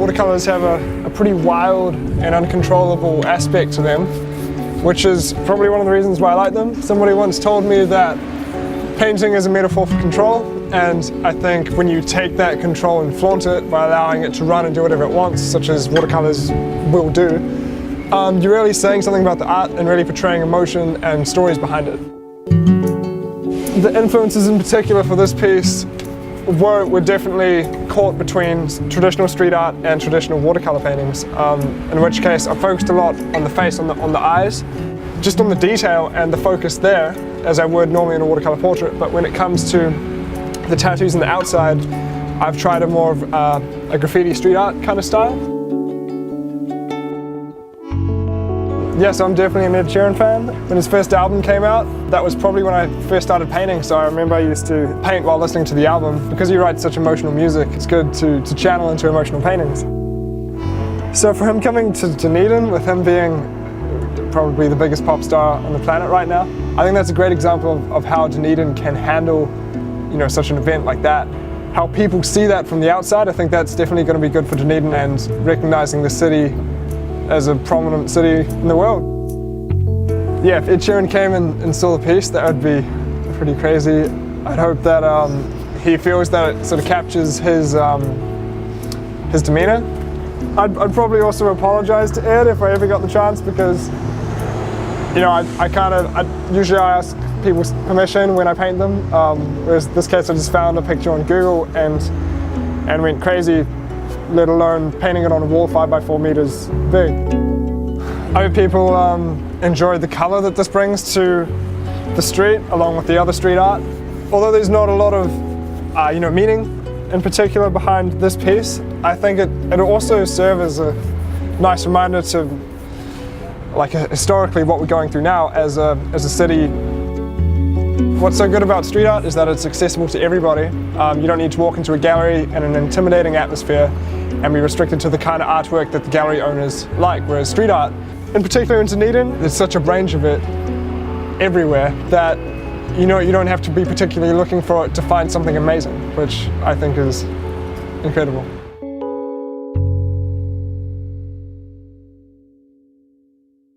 watercolors have a pretty wild and uncontrollable aspect to them, which is probably one of the reasons why I like them. Somebody once told me that painting is a metaphor for control, and I think when you take that control and flaunt it by allowing it to run and do whatever it wants, such as watercolors will do, you're really saying something about the art and really portraying emotion and stories behind it. The influences in particular for this piece were definitely caught between traditional street art and traditional watercolor paintings, in which case I focused a lot on the face, on the eyes, just on the detail and the focus there, as I would normally in a watercolor portrait. But when it comes to the tattoos on the outside, I've tried a more of a graffiti street art kind of style. Yes, I'm definitely an Ed Sheeran fan. When his first album came out, that was probably when I first started painting, so I remember I used to paint while listening to the album. Because he writes such emotional music, it's good to channel into emotional paintings. So for him coming to Dunedin, with him being probably the biggest pop star on the planet right now, I think that's a great example of how Dunedin can handle, such an event like that. How people see that from the outside, I think that's definitely going to be good for Dunedin and recognizing the city as a prominent city in the world. Yeah, if Ed Sheeran came and saw the piece, that would be pretty crazy. I'd hope that he feels that it sort of captures his demeanor. I'd probably also apologize to Ed if I ever got the chance, because I usually ask people's permission when I paint them. Whereas this case, I just found a picture on Google and went crazy, let alone painting it on a wall 5 by 4 meters big. I hope people enjoy the color that this brings to the street, along with the other street art. Although there's not a lot of meaning in particular behind this piece, I think it'll also serve as a nice reminder to, historically what we're going through now as a city. What's so good about street art is that it's accessible to everybody. You don't need to walk into a gallery in an intimidating atmosphere and be restricted to the kind of artwork that the gallery owners like, whereas street art, in particular in Dunedin, there's such a range of it everywhere that you don't have to be particularly looking for it to find something amazing, which I think is incredible.